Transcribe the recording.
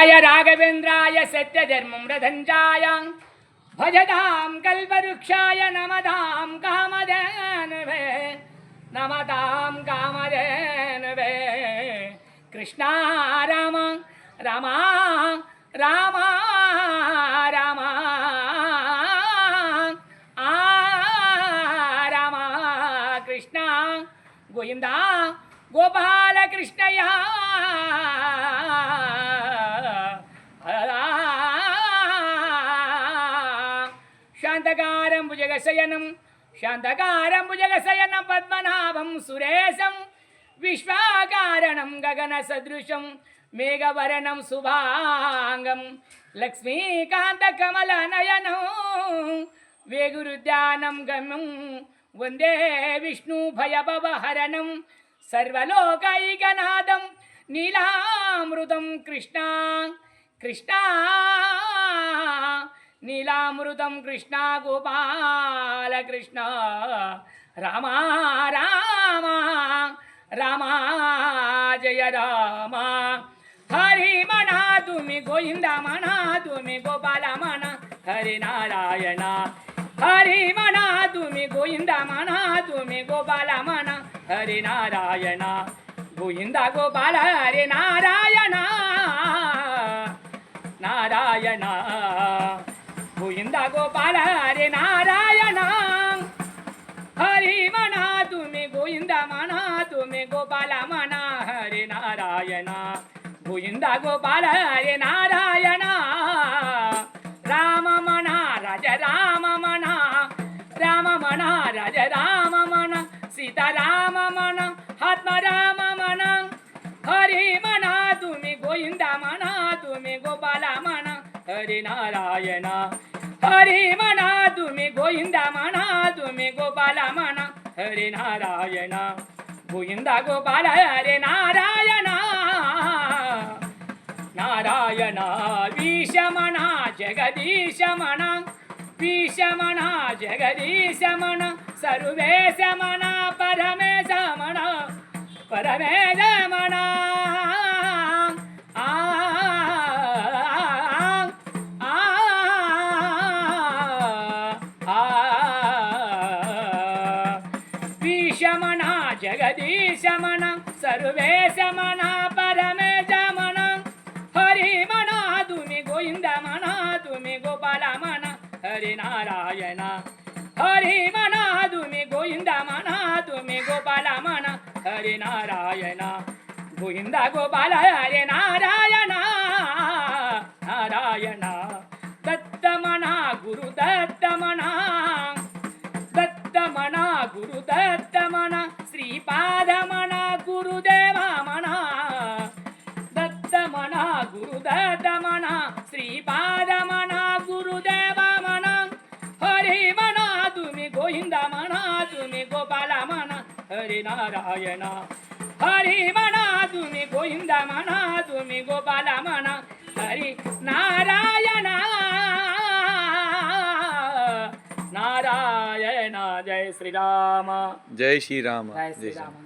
पूज्याय राघवेन्द्राय सत्यधर्ममृधञ्जाय भजतां कल्पवृक्षाय नमतां कामधेनवे नमतां कामधेनवे कृष्णा राम राम राम राम राम कृष्ण गोविंदा गोपाल कृष्णया शांतकारं भुजगशयनं पद्मनाभं सुरेशं विश्वाकारणं गगनसदृशं मेघवर्णं शुभांगं लक्ष्मीकान्तकमलनयनं वेगुरुद्यानं गम्यं वन्दे विष्णुभयभवहरणं सर्वलोकैकनाथं नीलामृतं कृष्णा कृष्णा नीलामृतं कृष्णा गोपाल कृष्ण राम राम राम जय राम हरि मना तुम्ही गोविंदा मना तुम्ही गोपाल मना हरि नारायण हरि मना तुम्ही गोविंदा मना तुम्ही गोपाल मना हरि नारायण गोविंदा गोपाल हरि नारायण नारायण गोविंदा गोपाल हरि नारायण हरि मना तुम्ही गोविंदा मना तुम्ही गोपाल मना हरि नारायण गोविंदा गोपाल हरि नारायण राम मना राज राम मना राज राम मना सीता राम मना आत्मा राम मना हरि मना तुम्ही गोविंदा मना तुम्ही गोपाल मना हरि नारायण हरि मना तुम्ही गोविंदा मना तुम्ही गोपाल मना हरि नारायण गोविंदा गोपाल हरि नारायण नारायण विषमना जगदीश मना विषमना जगदीश मना सर्वेश मना परमेश मना परमेश मना विषमना जगदीश मना सर्वेश मना परमेश मना हरि मना तुम्ही गोविंदा मना तुम्ही गोपाल मना हरि नारायण हरि मना तुम्ही गोविंदा मना तुम्ही गोपाल मना हरि नारायण गोविंदा गोपाल हरि नारायण नारायण दत्त मना गुरु दत्त मना गुरु दत्त मना श्रीपाद मना गुरुदेवा मना दत्त मना गुरु दत्त मना श्रीपाद मना गुरुदेवा मना हरि मना तुम्ही गोविंदा मना तुम्ही गोपाल मना हरि नारायण हरि मना तुम्ही गोविंदा मना तुम्ही गोपाल मना हरि नारायण नारायण जय श्री राम जय श्री राम जय श्री राम।